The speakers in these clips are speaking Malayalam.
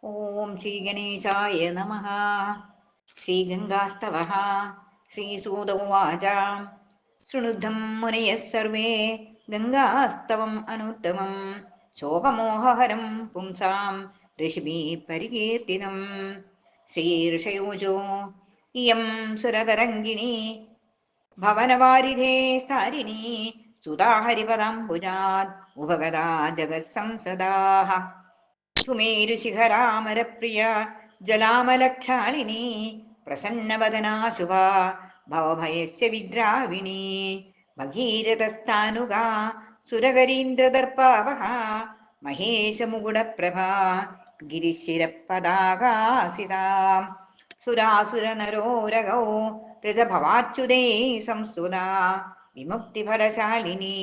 ഓം ശ്രീ ഗണേശായ നമഃ. ശ്രീഗംഗാസ്തവഃ. ശ്രീസൂത ഉവാച. ശൃണുദ്ധം മുനയഃ സർവേ ഗംഗാസ്തവം അനുത്തമം ശോകമോഹഹരം പുംസാം ഋഷിഭിः പരികീർത്തിതം. ശ്രീഋഷയോജോ ഇയം സുരതരംഗിണീ ഭവനവാരിധേ സ്ഥാരിണീ സുതാ ഹരിപദാംബുജാത് ഉപഗതാ ജഗത്സംസദാഃ. സുമേരുശിഖരാമരപ്രിയ ജലാമലക്ഷാളിനി പ്രസന്നവദനാ ശുഭാ ഭവഭയസ്യ വിദ്രാവിണീ. ഭഗീരഥസ്ഥാനുകാ സുരകരീന്ദ്രദർപ്പാവഹ മഹേശമുകുടപ്രഭാ ഗിരിശിരപതാകാസിതാ. സുരാസുരനരോരഗൗ രജഭവാച്യുതേ സംസ്തുതാ വിമുക്തിഫലശാലിനി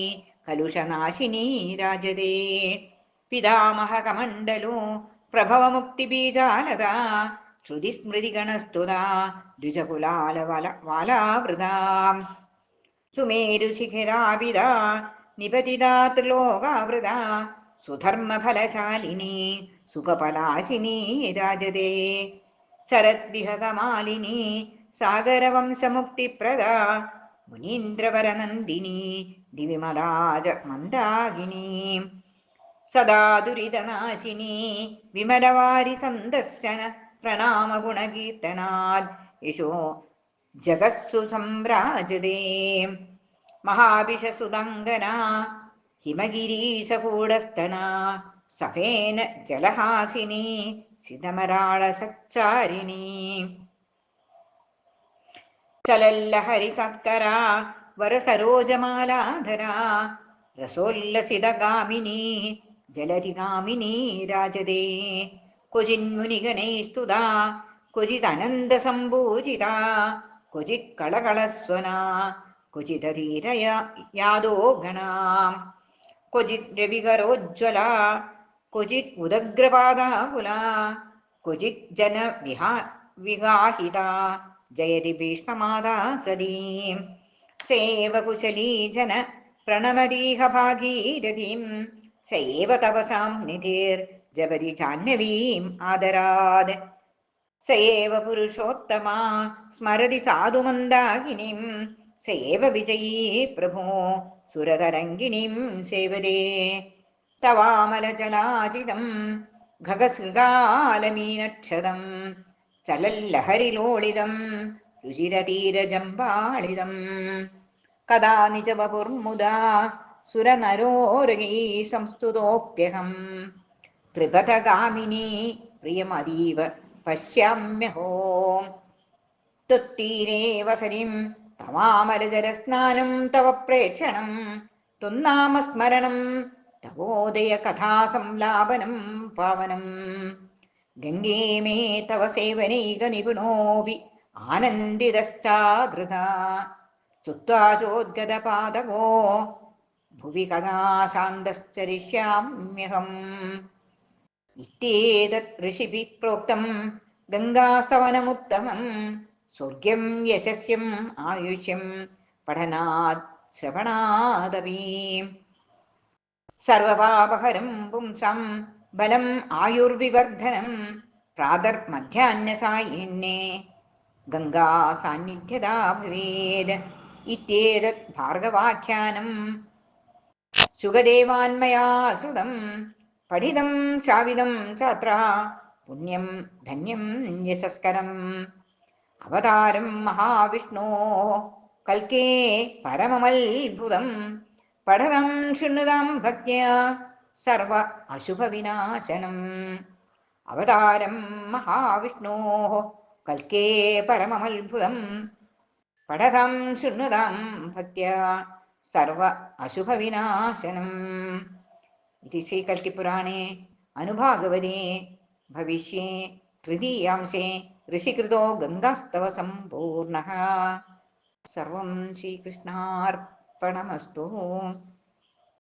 കലുഷനാശിനി രാജതേ. പിതാമഹകമണ്ഡലോ പ്രഭവമുക്തിബീജാലതാ ശ്രുതിസ്മൃതിഗണസ്തുതാ ദ്വിജകുലാലവാലാവൃതാ. സുമേരുശിഖിരാപിതാ നിപതിതാ ത്രിലോകാവൃതാ സുധർമ്മഫലശാലിനി സുഖപലാശിനി രാജതേ. ശരദ്വിഹകമാലിനി സാഗരവംശമുക്തിപ്രദാ മുനീന്ദ്രവരനന്ദിനി ദിവിമലാജ മന്ദാകിനി. സദാ ദുരിതനാശിനി വിമലവാരി സന്ദർശന പ്രണാമഗുണകീർത്തനാത് യശോ ജഗത്സു സംരാജതേ. മഹാഭിഷസുതങ്കനാ ഹിമഗിരീശകൂടസ്ഥനാ സഫേന ജലഹാസിനി സിതമരാളസച്ചാരിണീ. ചലല്ലഹരിസത്കരാ വരസരോജമാലാധരാ രസോല്ലസിതഗാമിനി ജലധികാമിനി രാജതേ. ക്വചിന്മുനിഗണൈസ്തുതാ ക്വചിദനന്തസംഭൂജിതാ ക്വചിത്കളകളസ്വനാ ക്വചിദധീരയാദോ ഗണാ. ക്വചിത് രവികരോജ്വലാ ക്വചിത് ഉദഗ്രപാദാകുലാ ക്വചിത് ജനവിഹാഹിതാ ജയതി ഭീഷ്മമാതാ സദീ. സേവകുശലീ ജന പ്രണമദീഹ ഭാഗീരഥീം സേവ തപസാം നിധിർജപതി ജാഹ്നവീം ആദരാത്. സേവ പുരുഷോത്തമാ സ്മരതി സാധുമന്ദാകിനീം സേവ വിജയീ പ്രഭോ സുരതരംഗിണീം സേവതേ. തവാമലജലാചിതം ഖഗസൃഗാലമീനക്ഷതം ചലല്ലഹരിലോളിതം രുചിരതീരജമ്പാളിതം. കഥാ നിജവപുർമുദാ സുരനരോരഗീ സംസ്തുതോപ്യഹം ത്രിപഥഗാമിനീ പ്രിയമതീവ പശ്യാമ്യഹോ. ത്വത്തീരേ വസതിം തവാമലജലസ്നാനം തവ പ്രേക്ഷണം ത്വന്നാമസ്മരണം തവോദയ കഥാസംലാപനം പാവനം. ഗംഗേ മേ തവ സേവനൈക നിപുണോപി ആനന്ദിതശ്ചാധൃതാ ചുത്വാ ചോദ്ഗതപാദകോ ഭുവി കഥാ ശാന്തശ്ചരിഷ്യാമ്യഹം. ഇത്യേതത് ഋഷിഭിഃ പ്രോക്തം ഗംഗാസ്തവനമുത്തമം സ്വർഗ്യം യശസ്യം ആയുഷ്യം പഠനാത് ശ്രവണാദപി. സർവപാപഹരം പുംസാം ബലം ആയുർവിവർദ്ധനം പ്രാതർമധ്യാഹ്നസായിന്യേ ഗംഗാസാന്നിധ്യതാ ഭവേത്. ഇത്യേതത് ഭാർഗവാഖ്യാനം സുഖദേവാന്മയാ ശ്രുതം പഠിതം ശ്രാവിതം ചാത്ര പുണ്യം ധന്യം യശസ്കരം. അവതാരം മഹാവിഷ്ണോ കൽക്കേ പരമമത്ഭുതം പഠനം ശൃണ്വതാം ഭക്ത്യാ സർവ അശുഭവിനാശനം. അവതാരം മഹാവിഷ്ണോ കൽക്കേ പരമമത്ഭുതം പഠനം ശൃണ്വതാം ഭക്ത്യാ സർവ അശുഭവിനാശനം. ഇതി ശ്രീകൽക്കിപുരാണേ അനുഭാഗവതേ ഭവിഷ്യേ തൃതീയാംശേ ഋഷികൃതോ ഗംഗാസ്തവ സമ്പൂർണഃ. സർവം ശ്രീകൃഷ്ണാർപ്പണമസ്തു.